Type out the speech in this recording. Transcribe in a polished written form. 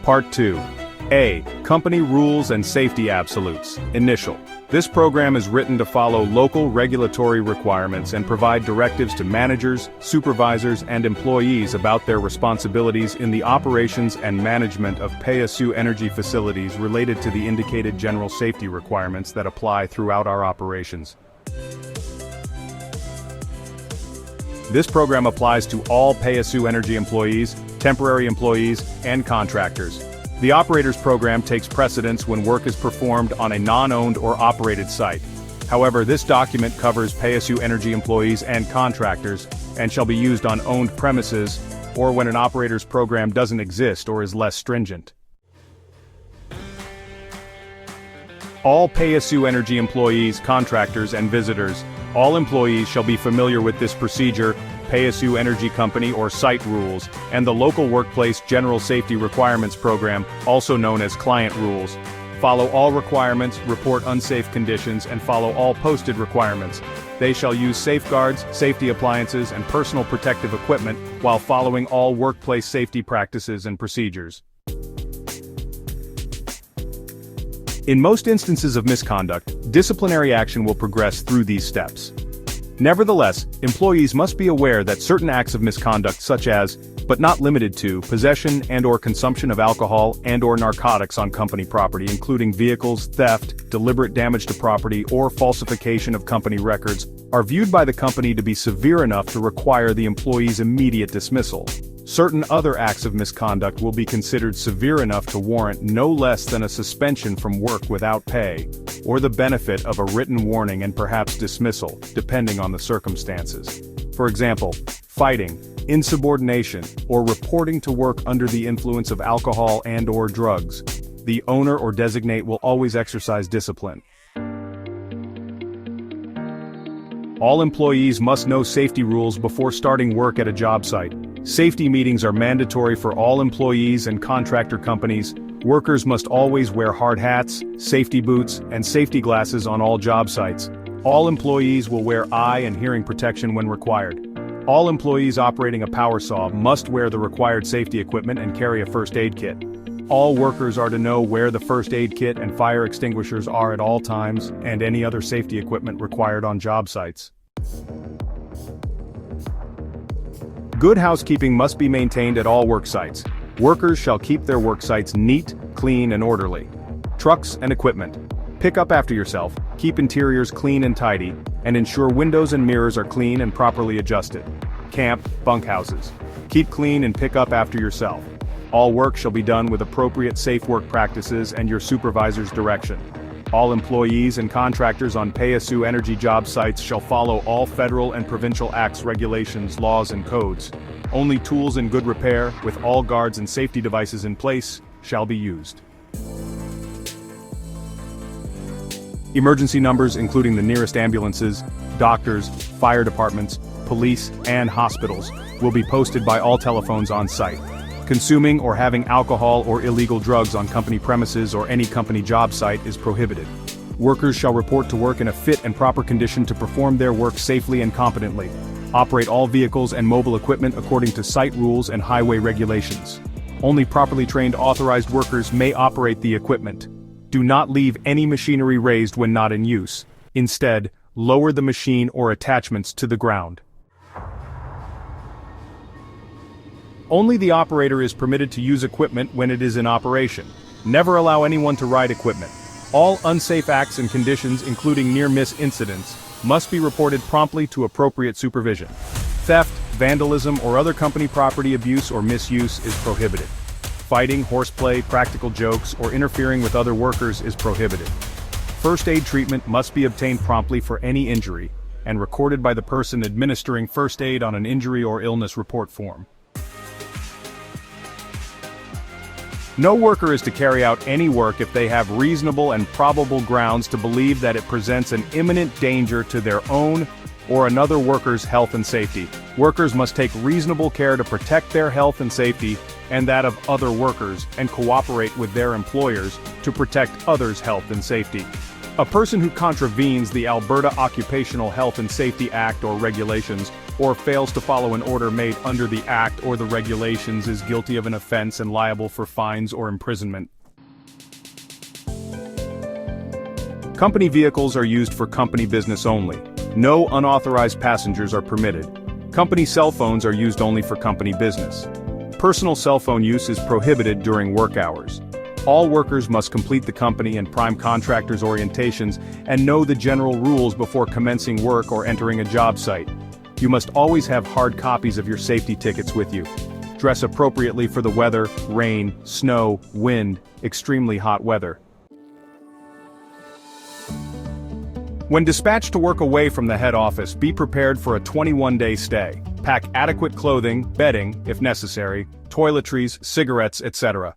Part 2. A. Company Rules and Safety Absolutes. Initial. This program is written to follow local regulatory requirements and provide directives to managers, supervisors, and employees about their responsibilities in the operations and management of PSU Energy facilities related to the indicated general safety requirements that apply throughout our operations. This program applies to all PSU Energy employees, temporary employees, and contractors. The Operators Program takes precedence when work is performed on a non-owned or operated site. However, this document covers PSU Energy employees and contractors, and shall be used on owned premises, or when an Operators Program doesn't exist or is less stringent. All PSU Energy employees, contractors, and visitors, all employees shall be familiar with this procedure, PSU Energy Company or Site Rules, and the Local Workplace General Safety Requirements Program, also known as Client Rules. Follow all requirements, report unsafe conditions, and follow all posted requirements. They shall use safeguards, safety appliances, and personal protective equipment while following all workplace safety practices and procedures. In most instances of misconduct, disciplinary action will progress through these steps. Nevertheless, employees must be aware that certain acts of misconduct such as, but not limited to, possession and/or consumption of alcohol and/or narcotics on company property, including vehicles, theft, deliberate damage to property, or falsification of company records, are viewed by the company to be severe enough to require the employee's immediate dismissal. Certain other acts of misconduct will be considered severe enough to warrant no less than a suspension from work without pay, or the benefit of a written warning and perhaps dismissal, depending on the circumstances. For example, fighting, insubordination, or reporting to work under the influence of alcohol and/or drugs. The owner or designate will always exercise discipline. All employees must know safety rules before starting work at a job site. Safety meetings are mandatory for all employees and contractor companies. Workers must always wear hard hats, safety boots, and safety glasses on all job sites. All employees will wear eye and hearing protection when required. All employees operating a power saw must wear the required safety equipment and carry a first aid kit. All workers are to know where the first aid kit and fire extinguishers are at all times, and any other safety equipment required on job sites. Good housekeeping must be maintained at all work sites. Workers shall keep their work sites neat, clean, and orderly. Trucks and equipment. Pick up after yourself, keep interiors clean and tidy, and ensure windows and mirrors are clean and properly adjusted. Camp, bunkhouses. Keep clean and pick up after yourself. All work shall be done with appropriate safe work practices and your supervisor's direction. All employees and contractors on PSU Energy job sites shall follow all federal and provincial acts, regulations, laws, and codes. Only tools in good repair, with all guards and safety devices in place, shall be used. Emergency numbers, including the nearest ambulances, doctors, fire departments, police, and hospitals, will be posted by all telephones on site. Consuming or having alcohol or illegal drugs on company premises or any company job site is prohibited. Workers shall report to work in a fit and proper condition to perform their work safely and competently. Operate all vehicles and mobile equipment according to site rules and highway regulations. Only properly trained authorized workers may operate the equipment. Do not leave any machinery raised when not in use. Instead, lower the machine or attachments to the ground. Only the operator is permitted to use equipment when it is in operation. Never allow anyone to ride equipment. All unsafe acts and conditions, including near-miss incidents, must be reported promptly to appropriate supervision. Theft, vandalism, or other company property abuse or misuse is prohibited. Fighting, horseplay, practical jokes, or interfering with other workers is prohibited. First aid treatment must be obtained promptly for any injury, and recorded by the person administering first aid on an injury or illness report form. No worker is to carry out any work if they have reasonable and probable grounds to believe that it presents an imminent danger to their own or another worker's health and safety. Workers must take reasonable care to protect their health and safety and that of other workers, and cooperate with their employers to protect others' health and safety. A person who contravenes the Alberta Occupational Health and Safety Act or regulations or fails to follow an order made under the act or the regulations is guilty of an offense and liable for fines or imprisonment. Company vehicles are used for company business only. No unauthorized passengers are permitted. Company cell phones are used only for company business. Personal cell phone use is prohibited during work hours. All workers must complete the company and prime contractors' orientations and know the general rules before commencing work or entering a job site. You must always have hard copies of your safety tickets with you. Dress appropriately for the weather, rain, snow, wind, extremely hot weather. When dispatched to work away from the head office, be prepared for a 21-day stay. Pack adequate clothing, bedding, if necessary, toiletries, cigarettes, etc.